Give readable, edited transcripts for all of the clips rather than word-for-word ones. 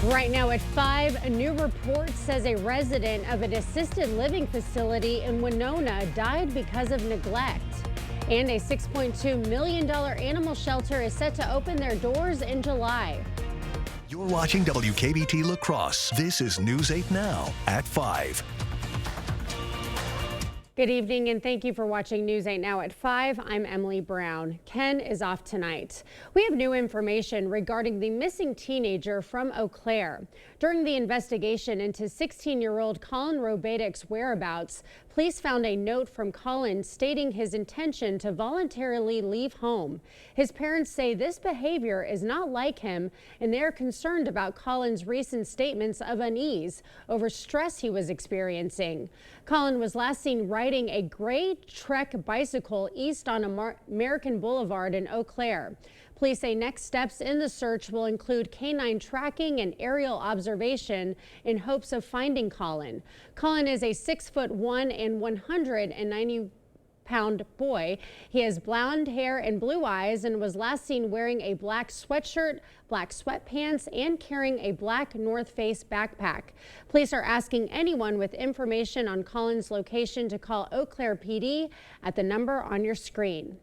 Right now at 5, a new report says a resident of an assisted living facility in Winona died because of neglect. And a $6.2 million animal shelter is set to open their doors in July. You're watching WKBT La Crosse. This is News 8 Now at 5. Good evening and thank you for watching News 8 Now at 5. I'm Emily Brown. Ken is off tonight. We have new information regarding the missing teenager from Eau Claire. During the investigation into 16-year-old Colin Robadick's whereabouts, police found a note from Colin stating his intention to voluntarily leave home. His parents say this behavior is not like him, and they are concerned about Colin's recent statements of unease over stress he was experiencing. Colin was last seen riding a gray Trek bicycle east on American Boulevard in Eau Claire. Police say next steps in the search will include canine tracking and aerial observation in hopes of finding Colin. Colin is a 6'1" and 190-pound boy. He has blonde hair and blue eyes and was last seen wearing a black sweatshirt, black sweatpants, and carrying a black North Face backpack. Police are asking anyone with information on Colin's location to call Eau Claire PD at the number on your screen.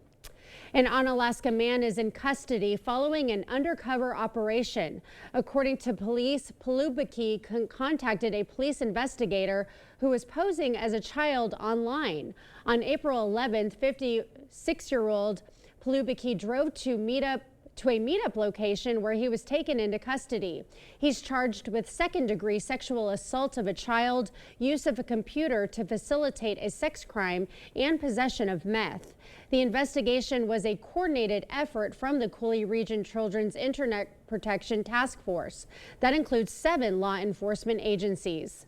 An Onalaska man is in custody following an undercover operation. According to police, Palubiki contacted a police investigator who was posing as a child online. On April 11th, 56-year-old Palubiki drove to a meetup location where he was taken into custody. He's charged with second-degree sexual assault of a child, use of a computer to facilitate a sex crime, and possession of meth. The investigation was a coordinated effort from the Coulee Region Children's Internet Protection Task Force. That includes 7 law enforcement agencies.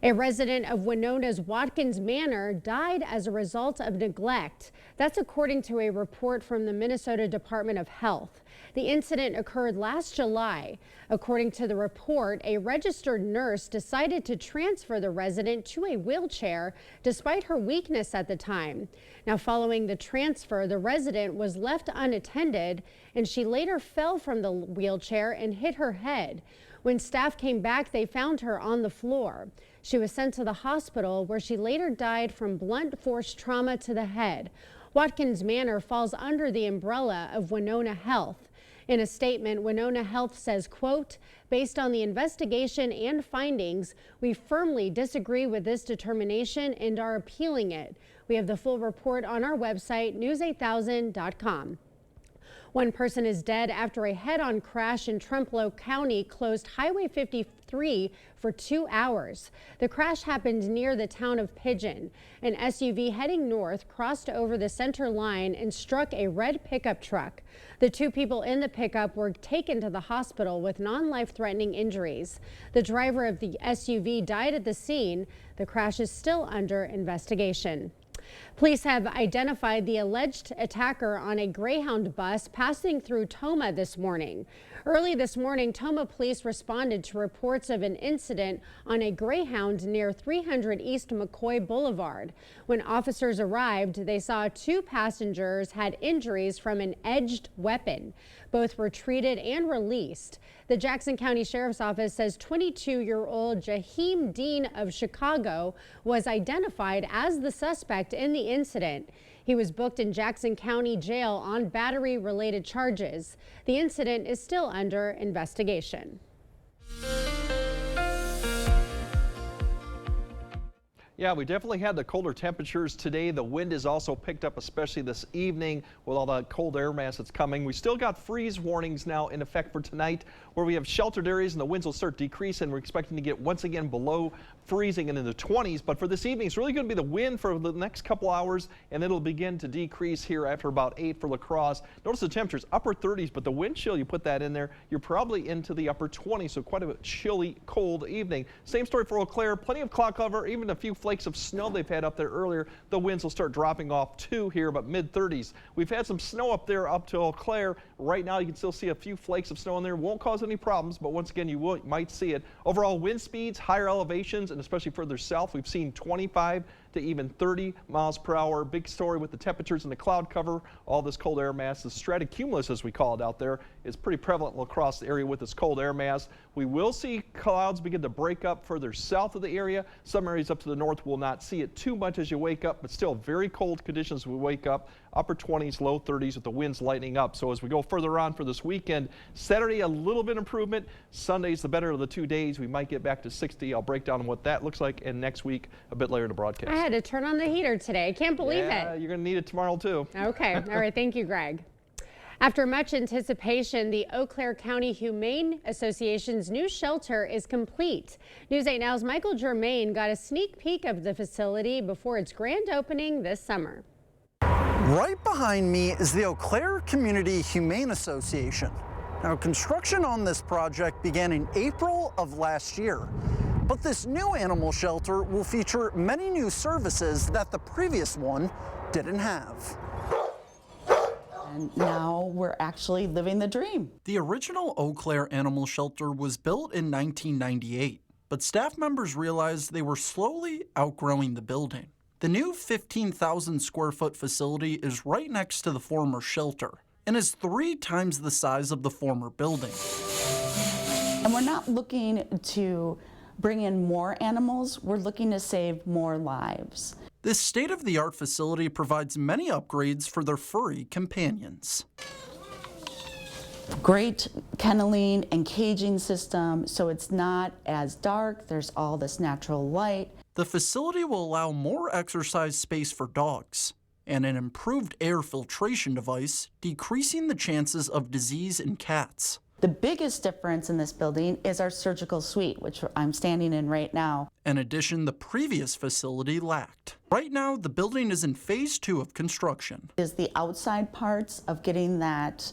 A resident of Winona's Watkins Manor died as a result of neglect. That's according to a report from the Minnesota Department of Health. The incident occurred last July. According to the report, a registered nurse decided to transfer the resident to a wheelchair despite her weakness at the time. Now, following the transfer, the resident was left unattended and she later fell from the wheelchair and hit her head. When staff came back, they found her on the floor. She was sent to the hospital where she later died from blunt force trauma to the head. Watkins Manor falls under the umbrella of Winona Health. In a statement, Winona Health says, quote, "Based on the investigation and findings, we firmly disagree with this determination and are appealing it." We have the full report on our website, news8000.com. One person is dead after a head-on crash in Trempealeau County closed Highway 53 for 2 hours. The crash happened near the town of Pigeon. An SUV heading north crossed over the center line and struck a red pickup truck. The 2 people in the pickup were taken to the hospital with non-life-threatening injuries. The driver of the SUV died at the scene. The crash is still under investigation. Police have identified the alleged attacker on a Greyhound bus passing through Tomah this morning. Early this morning, Tomah police responded to reports of an incident on a Greyhound near 300 East McCoy Boulevard. When officers arrived, they saw 2 passengers had injuries from an edged weapon. Both were treated and released. The Jackson County Sheriff's Office says 22-year-old Jaheim Dean of Chicago was identified as the suspect in the incident. He was booked in Jackson County Jail on battery-related charges. The incident is still under investigation. Yeah, we definitely had the colder temperatures today. The wind is also picked up, especially this evening with all the cold air mass that's coming. We still got freeze warnings now in effect for tonight, where we have sheltered areas and the winds will start decreasing. We're expecting to get once again below freezing and in the 20s. But for this evening, it's really going to be the wind for the next couple hours, and it'll begin to decrease here after about 8 for La Crosse. Notice the temperatures upper 30s, but the wind chill, you put that in there, you're probably into the upper 20s. So quite a chilly, cold evening. Same story for Eau Claire. Plenty of cloud cover, even a few flakes of snow they've had up there earlier. The winds will start dropping off too here, but mid 30s. We've had some snow up there up to Eau Claire. Right now you can still see a few flakes of snow in there. Won't cause any problems, but once again you might see it. Overall wind speeds, higher elevations, and especially further south, we've seen 25 to even 30 miles per hour. Big story with the temperatures and the cloud cover. All this cold air mass, the stratocumulus as we call it out there, is pretty prevalent across the area with this cold air mass. We will see clouds begin to break up further south of the area. Some areas up to the north will not see it too much as you wake up, but still very cold conditions as we wake up. Upper 20s, low 30s with the winds lightening up. So as we go further on for this weekend, Saturday a little bit improvement. Sunday's the better of the 2 days. We might get back to 60. I'll break down what that looks like, and next week a bit later in the broadcast. I had to turn on the heater today. I can't believe Yeah, it. you're going to need it tomorrow too. Okay. All right. Thank you, Greg. After much anticipation, the Eau Claire County Humane Association's new shelter is complete. News 8 Now's Michael Germain got a sneak peek of the facility before its grand opening this summer. Right behind me is the Eau Claire Community Humane Association. Now, construction on this project began in April of last year, but this new animal shelter will feature many new services that the previous one didn't have. And now we're actually living the dream. The original Eau Claire Animal Shelter was built in 1998, but staff members realized they were slowly outgrowing the building. The new 15,000 square foot facility is right next to the former shelter and is 3 times the size of the former building. And we're not looking to bring in more animals, we're looking to save more lives. This state-of-the-art facility provides many upgrades for their furry companions. Great kenneling and caging system, so it's not as dark, there's all this natural light. The facility will allow more exercise space for dogs and an improved air filtration device, decreasing the chances of disease in cats. The biggest difference in this building is our surgical suite, which I'm standing in right now. An addition the previous facility lacked. Right now, the building is in phase 2 of construction. Is the outside parts of getting that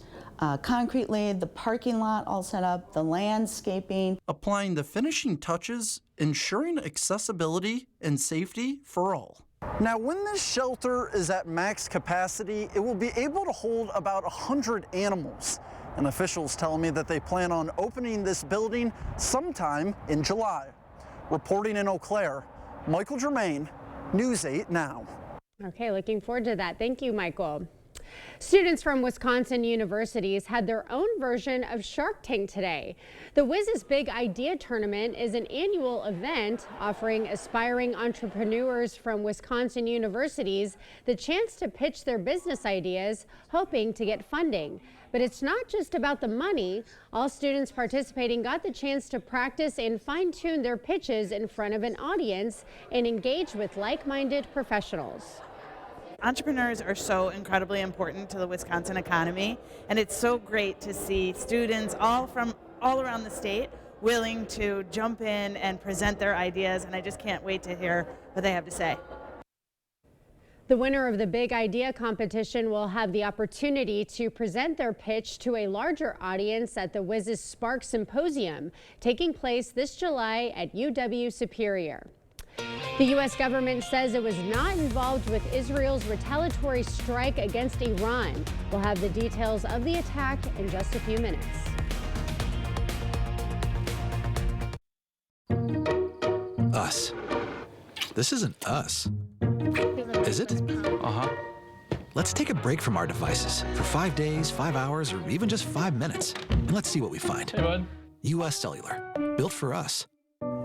concrete laid, the parking lot all set up, the landscaping. Applying the finishing touches, ensuring accessibility and safety for all. Now, when this shelter is at max capacity, it will be able to hold about 100 animals. And officials tell me that they plan on opening this building sometime in July. Reporting in Eau Claire, Michael Germain, News 8 Now. Okay, looking forward to that. Thank you, Michael. Students from Wisconsin universities had their own version of Shark Tank today. The Wiz's Big Idea Tournament is an annual event offering aspiring entrepreneurs from Wisconsin universities the chance to pitch their business ideas, hoping to get funding. But it's not just about the money. All students participating got the chance to practice and fine-tune their pitches in front of an audience and engage with like-minded professionals. Entrepreneurs are so incredibly important to the Wisconsin economy, and it's so great to see students all around the state willing to jump in and present their ideas, and I just can't wait to hear what they have to say. The winner of the Big Idea competition will have the opportunity to present their pitch to a larger audience at the Wiz's Spark Symposium, taking place this July at UW Superior. The U.S. government says it was not involved with Israel's retaliatory strike against Iran. We'll have the details of the attack in just a few minutes. Us. This isn't us. Is it? Uh-huh. Let's take a break from our devices for 5 days, 5 hours, or even just 5 minutes. And let's see what we find. Hey, bud. U.S. Cellular. Built for us.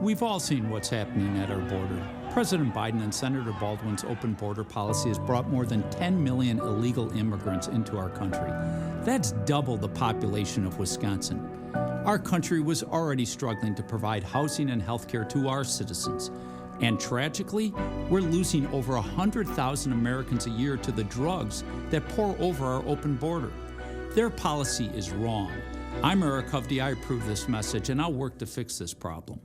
We've all seen what's happening at our border. President Biden and Senator Baldwin's open border policy has brought more than 10 million illegal immigrants into our country. That's double the population of Wisconsin. Our country was already struggling to provide housing and health care to our citizens. And tragically, we're losing over 100,000 Americans a year to the drugs that pour over our open border. Their policy is wrong. I'm Eric Hovde. I approve this message, and I'll work to fix this problem.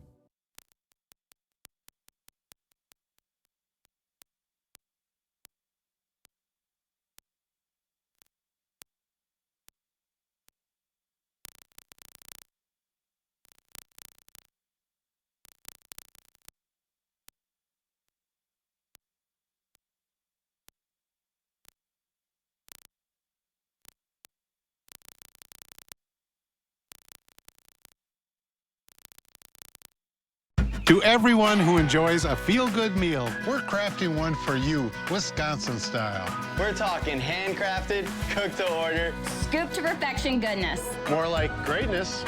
To everyone who enjoys a feel-good meal, we're crafting one for you, Wisconsin style. We're talking handcrafted, cooked to order, scoop to perfection goodness. More like greatness.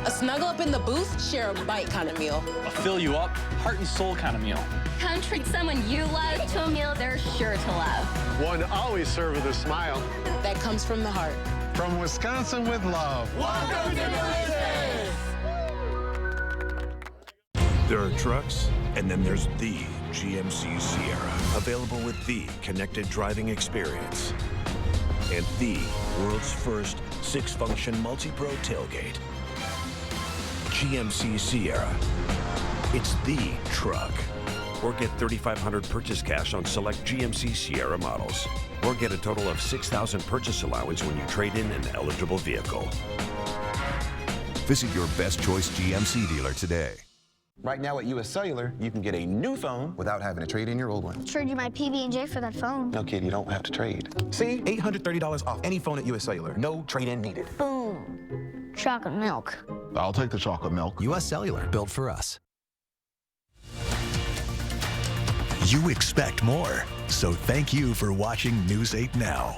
A snuggle up in the booth, share a bite kind of meal. A fill you up, heart and soul kind of meal. Come treat someone you love to a meal they're sure to love. One always served with a smile. That comes from the heart. From Wisconsin with love. Welcome to Delicious! There are trucks, and then there's the GMC Sierra. Available with the connected driving experience and the world's first 6-function multi-pro tailgate. GMC Sierra. It's the truck. Or get $3,500 purchase cash on select GMC Sierra models. Or get a total of $6,000 purchase allowance when you trade in an eligible vehicle. Visit your best choice GMC dealer today. Right now at US Cellular, you can get a new phone without having to trade in your old one. Trade you my PB&J for that phone. No, kid, you don't have to trade. See? $830 off any phone at US Cellular. No trade-in needed. Boom. Chocolate milk. I'll take the chocolate milk. US Cellular, built for us. You expect more, so thank you for watching News 8 Now.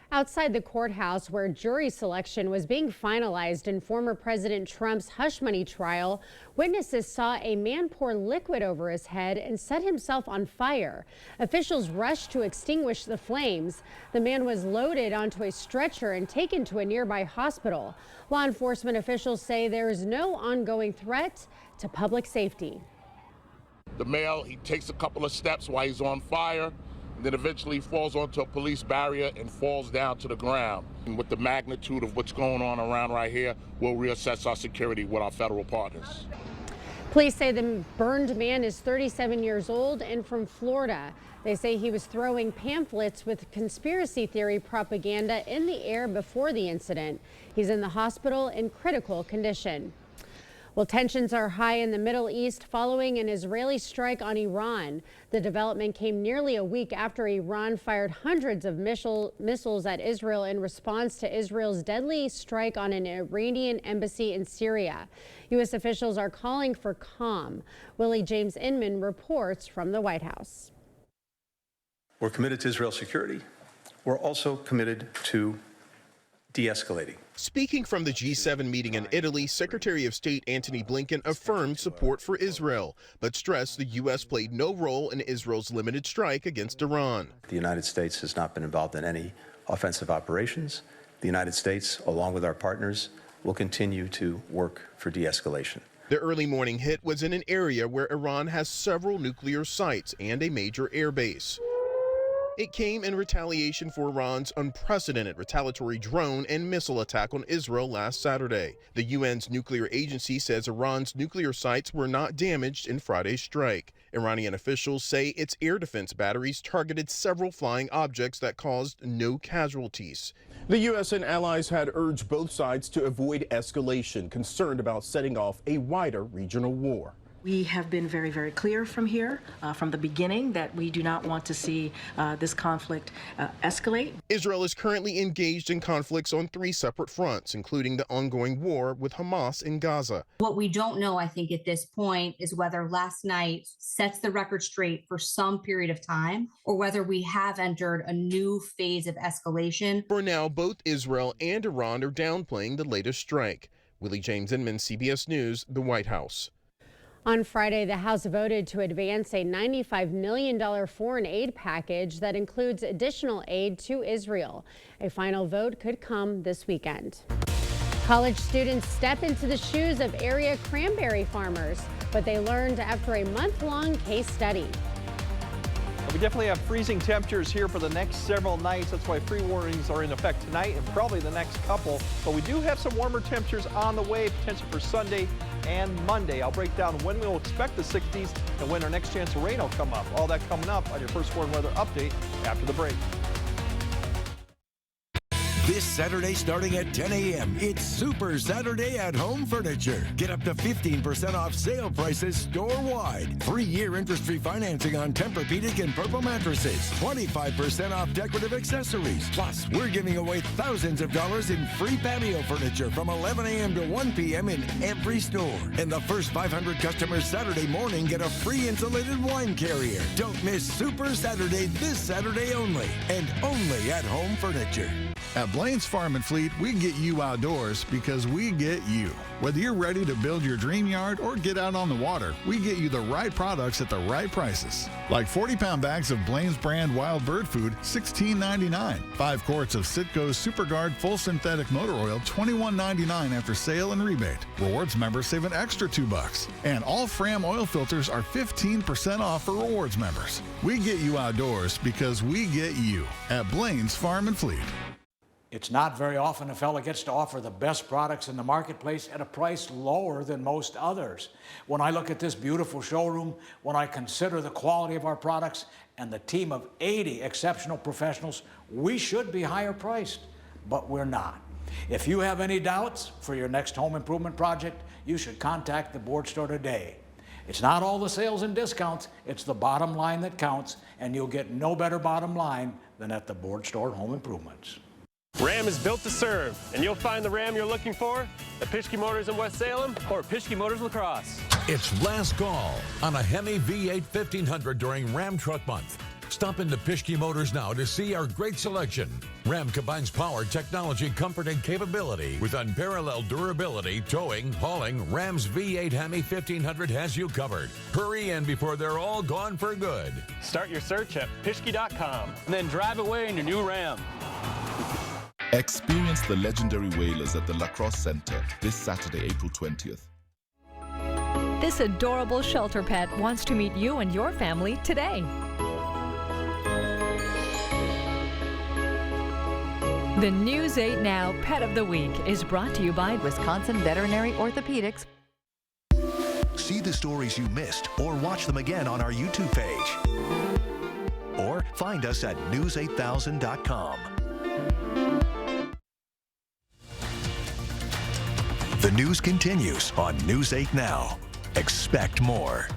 Outside the courthouse where jury selection was being finalized in former President Trump's hush money trial, witnesses saw a man pour liquid over his head and set himself on fire. Officials rushed to extinguish the flames. The man was loaded onto a stretcher and taken to a nearby hospital. Law enforcement officials say there is no ongoing threat to public safety. The male, he takes a couple of steps while he's on fire, and then eventually falls onto a police barrier and falls down to the ground. And with the magnitude of what's going on around right here, we'll reassess our security with our federal partners. Police say the burned man is 37 years old and from Florida. They say he was throwing pamphlets with conspiracy theory propaganda in the air before the incident. He's in the hospital in critical condition. Well, tensions are high in the Middle East following an Israeli strike on Iran. The development came nearly a week after Iran fired hundreds of missiles at Israel in response to Israel's deadly strike on an Iranian embassy in Syria. U.S. officials are calling for calm. Willie James Inman reports from the White House. We're committed to Israel's security. We're also committed to de-escalating. Speaking from the G7 meeting in Italy, Secretary of State Antony Blinken affirmed support for Israel, but stressed the U.S. played no role in Israel's limited strike against Iran. The United States has not been involved in any offensive operations. The United States, along with our partners, will continue to work for de-escalation. The early morning hit was in an area where Iran has several nuclear sites and a major air base. It came in retaliation for Iran's unprecedented retaliatory drone and missile attack on Israel last Saturday. The UN's nuclear agency says Iran's nuclear sites were not damaged in Friday's strike. Iranian officials say its air defense batteries targeted several flying objects that caused no casualties. The U.S. and allies had urged both sides to avoid escalation, concerned about setting off a wider regional war. We have been very, very clear from here, from the beginning, that we do not want to see this conflict escalate. Israel is currently engaged in conflicts on 3 separate fronts, including the ongoing war with Hamas in Gaza. What we don't know, I think, at this point is whether last night sets the record straight for some period of time or whether we have entered a new phase of escalation. For now, both Israel and Iran are downplaying the latest strike. Willie James Inman, CBS News, the White House. On Friday, the House voted to advance a $95 million foreign aid package that includes additional aid to Israel. A final vote could come this weekend. College students step into the shoes of area cranberry farmers, but they learned after a month-long case study. We definitely have freezing temperatures here for the next several nights. That's why free warnings are in effect tonight and probably the next couple. But we do have some warmer temperatures on the way, potential for Sunday and Monday. I'll break down when we'll expect the 60s and when our next chance of rain will come up. All that coming up on your First Warn Weather Update after the break. This Saturday starting at 10 a.m., it's Super Saturday at Home Furniture. Get up to 15% off sale prices store-wide. 3-year interest-free financing on Tempur-Pedic and Purple mattresses. 25% off decorative accessories. Plus, we're giving away thousands of dollars in free patio furniture from 11 a.m. to 1 p.m. in every store. And the first 500 customers Saturday morning get a free insulated wine carrier. Don't miss Super Saturday this Saturday only, and only at Home Furniture. At Blaine's Farm and Fleet, we get you outdoors because we get you. Whether you're ready to build your dream yard or get out on the water, we get you the right products at the right prices. Like 40-pound bags of Blaine's brand wild bird food, $16.99. 5 quarts of Citgo's SuperGuard full synthetic motor oil, $21.99 after sale and rebate. Rewards members save an extra $2. And all Fram oil filters are 15% off for rewards members. We get you outdoors because we get you at Blaine's Farm and Fleet. It's not very often a fella gets to offer the best products in the marketplace at a price lower than most others. When I look at this beautiful showroom, when I consider the quality of our products and the team of 80 exceptional professionals, we should be higher priced, but we're not. If you have any doubts for your next home improvement project, you should contact the Board Store today. It's not all the sales and discounts, it's the bottom line that counts, and you'll get no better bottom line than at the Board Store Home Improvements. Ram is built to serve, and you'll find the Ram you're looking for at Pischke Motors in West Salem or Pischke Motors La Crosse. It's last call on a Hemi V8 1500 during Ram Truck Month. Stop into Pischke Motors now to see our great selection. Ram combines power, technology, comfort, and capability with unparalleled durability, towing, hauling. Ram's V8 Hemi 1500 has you covered. Hurry in before they're all gone for good. Start your search at Pischke.com and then drive away in your new Ram. Experience the legendary Whalers at the La Crosse Center this Saturday, April 20th. This adorable shelter pet wants to meet you and your family today. The News 8 Now Pet of the Week is brought to you by Wisconsin Veterinary Orthopedics. See the stories you missed or watch them again on our YouTube page. Or find us at news8000.com. The news continues on News 8 Now. Expect more.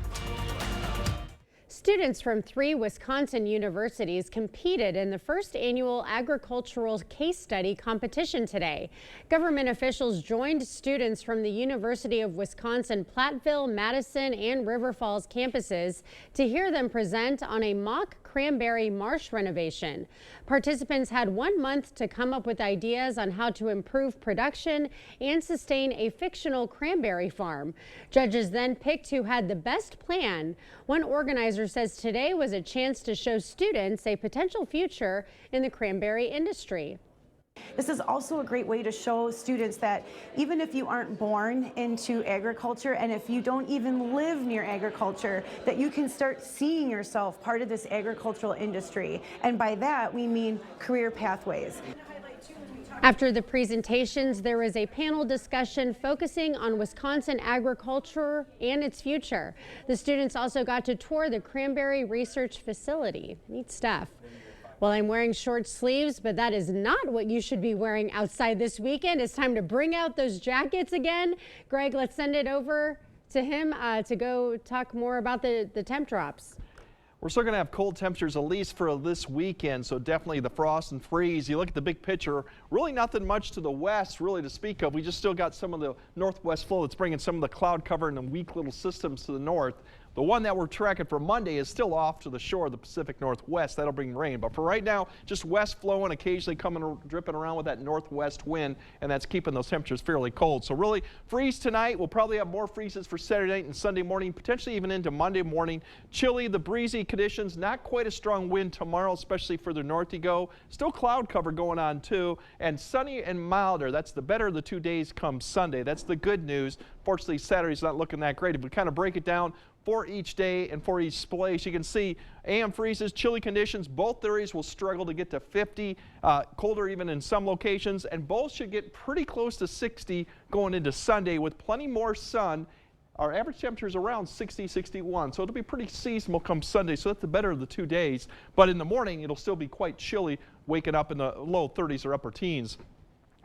Students from 3 Wisconsin universities competed in the first annual agricultural case study competition today. Government officials joined students from the University of Wisconsin Platteville, Madison, and River Falls campuses to hear them present on a mock cranberry marsh renovation. Participants had 1 month to come up with ideas on how to improve production and sustain a fictional cranberry farm. Judges then picked who had the best plan. One organizer says today was a chance to show students a potential future in the cranberry industry. This is also a great way to show students that even if you aren't born into agriculture and if you don't even live near agriculture, that you can start seeing yourself part of this agricultural industry. And by that, we mean career pathways. After the presentations, there was a panel discussion focusing on Wisconsin agriculture and its future. The students also got to tour the Cranberry Research Facility. Neat stuff. Well, I'm wearing short sleeves, but that is not what you should be wearing outside this weekend. It's time to bring out those jackets again. Greg, let's send it over to him to go talk more about the temp drops. We're still going to have cold temperatures at least for this weekend, so definitely the frost and freeze. You look at the big picture, really nothing much to the west really to speak of. We just still got some of the northwest flow that's bringing some of the cloud cover and the weak little systems to the north. The one that we're tracking for Monday is still off to the shore of the Pacific Northwest. That'll bring rain. But for right now, just west flowing, occasionally coming dripping around with that northwest wind, and that's keeping those temperatures fairly cold. So really, freeze tonight. We'll probably have more freezes for Saturday night and Sunday morning, potentially even into Monday morning. Chilly, the breezy conditions, not quite a strong wind tomorrow, especially further north you go. Still cloud cover going on too, and sunny and milder. That's the better of the 2 days come Sunday. That's the good news. Fortunately, Saturday's not looking that great. If we kind of break it down for each day and for each place, you can see AM freezes, chilly conditions. Both areas will struggle to get to 50, colder even in some locations, and both should get pretty close to 60 going into Sunday with plenty more sun our average temperature is around 60, 61. So it'll be pretty seasonal come Sunday. So that's the better of the 2 days. But in the morning, it'll still be quite chilly, waking up in the low 30s or upper teens.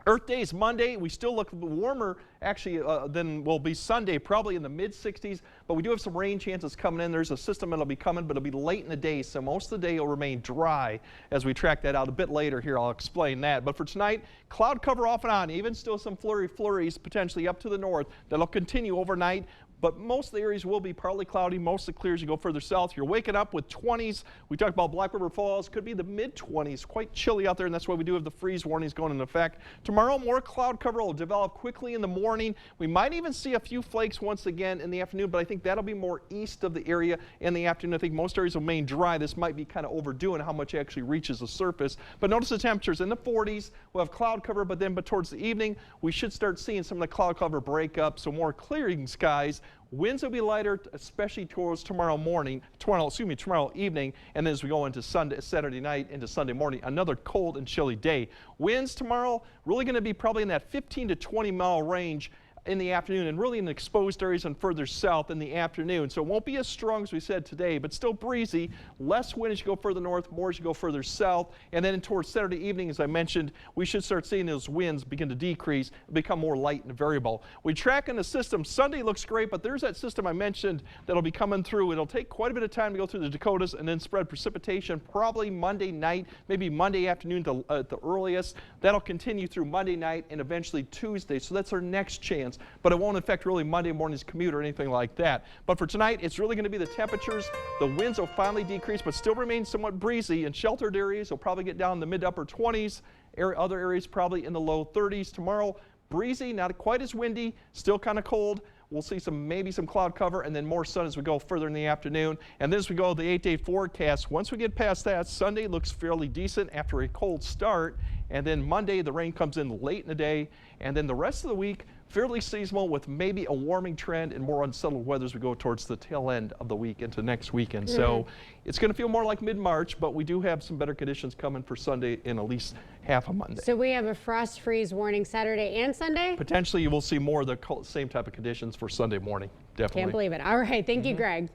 Earth Day is Monday. We still look warmer actually than will be Sunday, probably in the mid 60s, but we do have some rain chances coming in. There's a system that'll be coming, but it'll be late in the day, so most of the day will remain dry as we track that out a bit later here. I'll explain that. But for tonight, cloud cover off and on, even still some flurries potentially up to the north that'll continue overnight. But most of the areas will be partly cloudy, mostly clear as you go further south. You're waking up with 20s. We talked about Black River Falls. Could be the mid-20s. Quite chilly out there, and that's why we do have the freeze warnings going into effect. Tomorrow, more cloud cover will develop quickly in the morning. We might even see a few flakes once again in the afternoon, but I think that'll be more east of the area in the afternoon. I think most areas will remain dry. This might be kind of overdue in how much actually reaches the surface. But notice the temperatures in the 40s. We'll have cloud cover, but towards the evening, we should start seeing some of the cloud cover break up, so more clearing skies. Winds will be lighter, especially towards tomorrow evening, and then as we go into Saturday night into Sunday morning, another cold and chilly day. Winds tomorrow really going to be probably in that 15 to 20 mile range in the afternoon, and really in the exposed areas and further south in the afternoon. So it won't be as strong as we said today, but still breezy. Less wind as you go further north, more as you go further south. And then towards Saturday evening, as I mentioned, we should start seeing those winds begin to decrease, become more light and variable. We track in the system. Sunday looks great, but there's that system I mentioned that'll be coming through. It'll take quite a bit of time to go through the Dakotas and then spread precipitation probably Monday night, maybe Monday afternoon at the earliest. That'll continue through Monday night and eventually Tuesday. So that's our next chance. But it won't affect really Monday morning's commute or anything like that. But for tonight, it's really going to be the temperatures. The winds will finally decrease, but still remain somewhat breezy. In sheltered areas, will probably get down in the mid to upper 20s. Other areas probably in the low 30s. Tomorrow, breezy, not quite as windy, still kind of cold. We'll see maybe some cloud cover and then more sun as we go further in the afternoon. And then as we go to the 8-day forecast, once we get past that, Sunday looks fairly decent after a cold start. And then Monday, the rain comes in late in the day. And then the rest of the week, fairly seasonal with maybe a warming trend and more unsettled weather as we go towards the tail end of the week into next weekend. So it's going to feel more like mid-March, but we do have some better conditions coming for Sunday in at least half a Monday. So we have a frost freeze warning Saturday and Sunday? Potentially you will see more of the same type of conditions for Sunday morning. Definitely. Can't believe it. All right. Thank you, Greg.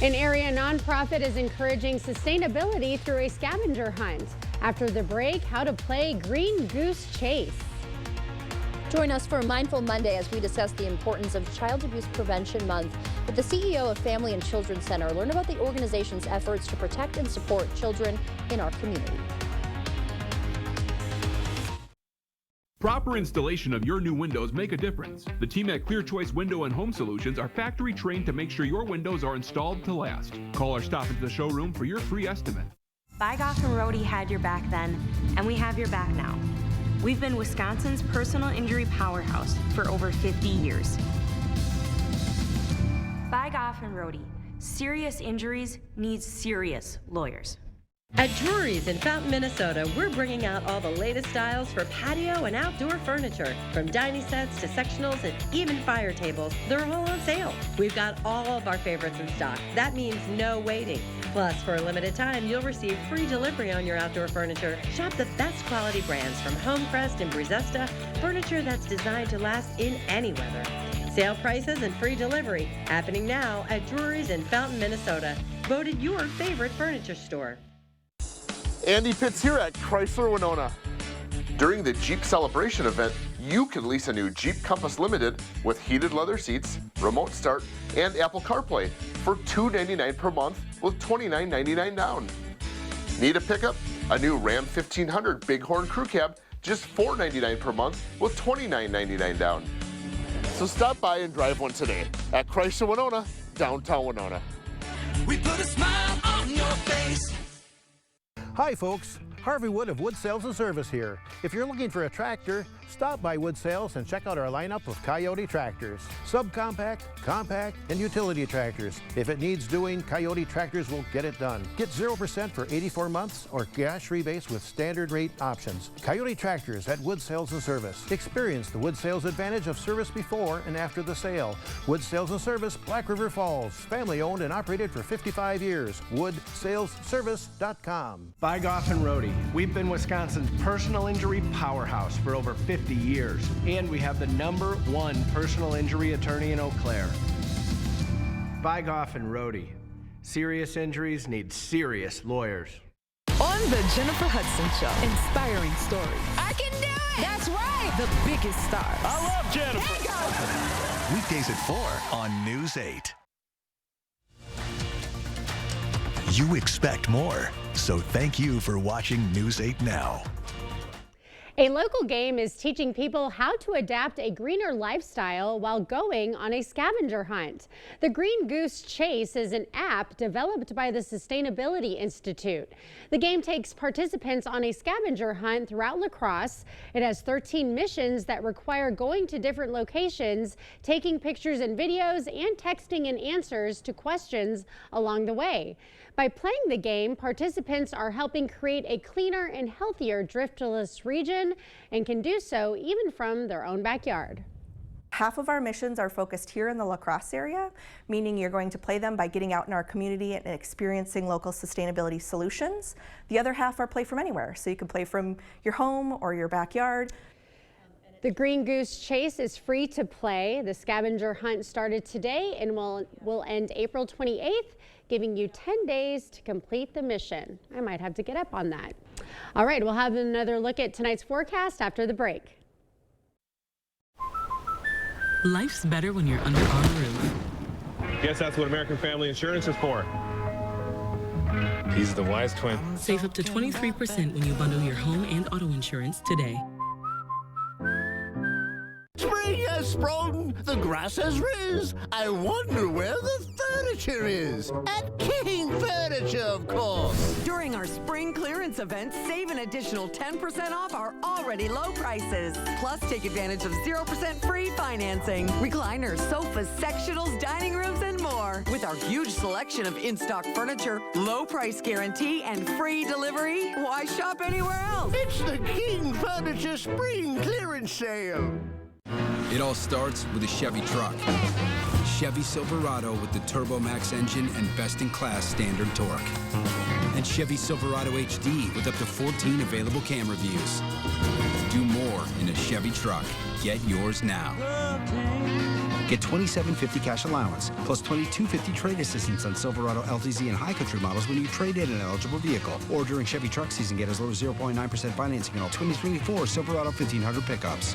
An area nonprofit is encouraging sustainability through a scavenger hunt. After the break, how to play Green Goose Chase. Join us for Mindful Monday as we discuss the importance of Child Abuse Prevention Month with the CEO of Family and Children's Center. Learn about the organization's efforts to protect and support children in our community. Proper installation of your new windows make a difference. The team at Clear Choice Window and Home Solutions are factory trained to make sure your windows are installed to last. Call or stop into the showroom for your free estimate. Buygoff and Rohde had your back then, and we have your back now. We've been Wisconsin's personal injury powerhouse for over 50 years. Buygoff and Rohde. Serious injuries need serious lawyers. At Drury's in Fountain, Minnesota, we're bringing out all the latest styles for patio and outdoor furniture. From dining sets to sectionals and even fire tables, they're all on sale. We've got all of our favorites in stock. That means no waiting. Plus, for a limited time, you'll receive free delivery on your outdoor furniture. Shop the best quality brands from Homecrest and Brizesta, furniture that's designed to last in any weather. Sale prices and free delivery happening now at Drury's in Fountain, Minnesota. Voted your favorite furniture store. Andy Pitts here at Chrysler Winona. During the Jeep Celebration event, you can lease a new Jeep Compass Limited with heated leather seats, remote start, and Apple CarPlay for $299 per month with $29.99 down. Need a pickup? A new Ram 1500 Bighorn Crew Cab, just $499 per month with $29.99 down. So stop by and drive one today at Chrysler Winona, downtown Winona. We put a smile on your face. Hi folks, Harvey Wood of Wood Sales and Service here. If you're looking for a tractor, stop by Wood Sales and check out our lineup of Coyote tractors. Subcompact, compact, and utility tractors. If it needs doing, Coyote tractors will get it done. Get 0% for 84 months or cash rebates with standard rate options. Coyote tractors at Wood Sales and Service. Experience the Wood Sales advantage of service before and after the sale. Wood Sales and Service, Black River Falls. Family owned and operated for 55 years. WoodSalesService.com. Buygoff and Rohde. We've been Wisconsin's personal injury powerhouse for over 50 years, and we have the #1 personal injury attorney in Eau Claire. Vigoff and Rohde. Serious injuries need serious lawyers. On the Jennifer Hudson Show, inspiring stories. I can do it! That's right! The biggest stars. I love Jennifer! Weekdays at 4 on News 8. You expect more, so thank you for watching News 8 Now. A local game is teaching people how to adapt a greener lifestyle while going on a scavenger hunt. The Green Goose Chase is an app developed by the Sustainability Institute. The game takes participants on a scavenger hunt throughout La Crosse. It has 13 missions that require going to different locations, taking pictures and videos, and texting in answers to questions along the way. By playing the game, participants are helping create a cleaner and healthier driftless region and can do so even from their own backyard. Half of our missions are focused here in the La Crosse area, meaning you're going to play them by getting out in our community and experiencing local sustainability solutions. The other half are play from anywhere, so you can play from your home or your backyard. The Green Goose Chase is free to play. The scavenger hunt started today and will end April 28th, giving you 10 days to complete the mission. I might have to get up on that. All right, we'll have another look at tonight's forecast after the break. Life's better when you're under our roof. Guess that's what American Family Insurance is for. He's the wise twin. Save up to 23% when you bundle your home and auto insurance today. Spring has sprung, the grass has riz. I wonder where the furniture is. At King Furniture, of course. During our spring clearance event, save an additional 10% off our already low prices. Plus, take advantage of 0% free financing, recliners, sofas, sectionals, dining rooms, and more. With our huge selection of in-stock furniture, low price guarantee, and free delivery, why shop anywhere else? It's the King Furniture Spring Clearance Sale. It all starts with a Chevy truck. Chevy Silverado with the Turbo Max engine and best-in-class standard torque. And Chevy Silverado HD with up to 14 available camera views. Do more in a Chevy truck. Get yours now. Get $2,750 cash allowance, plus $2,250 trade assistance on Silverado LTZ and High Country models when you trade in an eligible vehicle. Or during Chevy truck season, get as low as 0.9% financing on all 2024 Silverado 1500 pickups.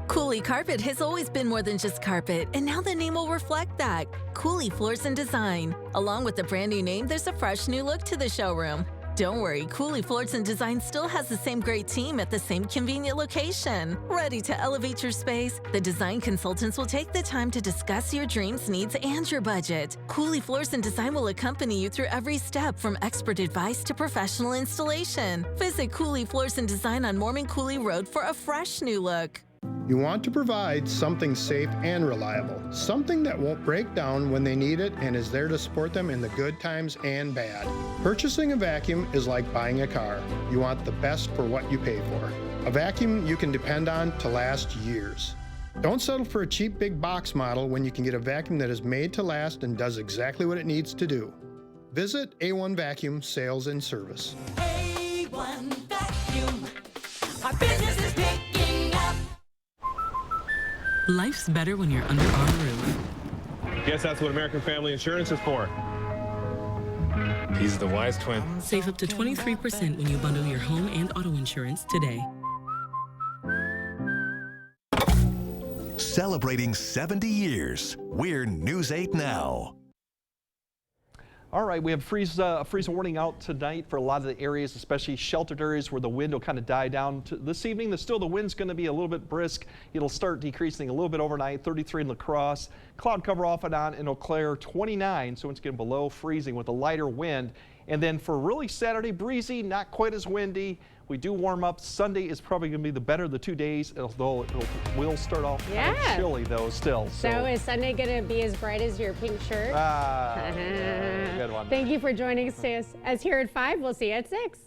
Cooley Carpet has always been more than just carpet, and now the name will reflect that. Cooley Floors and Design. Along with the brand new name, there's a fresh new look to the showroom. Don't worry, Cooley Floors and Design still has the same great team at the same convenient location. Ready to elevate your space? The design consultants will take the time to discuss your dreams, needs, and your budget. Cooley Floors and Design will accompany you through every step, from expert advice to professional installation. Visit Cooley Floors and Design on Mormon Cooley Road for a fresh new look. You want to provide something safe and reliable, something that won't break down when they need it and is there to support them in the good times and bad. Purchasing a vacuum is like buying a car. You want the best for what you pay for. A vacuum you can depend on to last years. Don't settle for a cheap big box model when you can get a vacuum that is made to last and does exactly what it needs to do. Visit A1 Vacuum Sales and Service. A1 Vacuum. Our business is picking up. Life's better when you're under our roof. Guess that's what American Family Insurance is for. He's the wise twin. Save up to 23% when you bundle your home and auto insurance today. Celebrating 70 years, we're News 8 Now. All right, we have freeze warning out tonight for a lot of the areas, especially sheltered areas where the wind will kind of die down. This evening, the wind's going to be a little bit brisk. It'll start decreasing a little bit overnight, 33 in La Crosse. Cloud cover off and on in Eau Claire, 29, so it's getting below freezing with a lighter wind. And then for really Saturday, breezy, not quite as windy. We do warm up. Sunday is probably going to be the better of the 2 days, although it will start off kind of chilly, though, still. So is Sunday going to be as bright as your pink shirt? Good one. Thank you for joining us as here at 5. We'll see you at 6.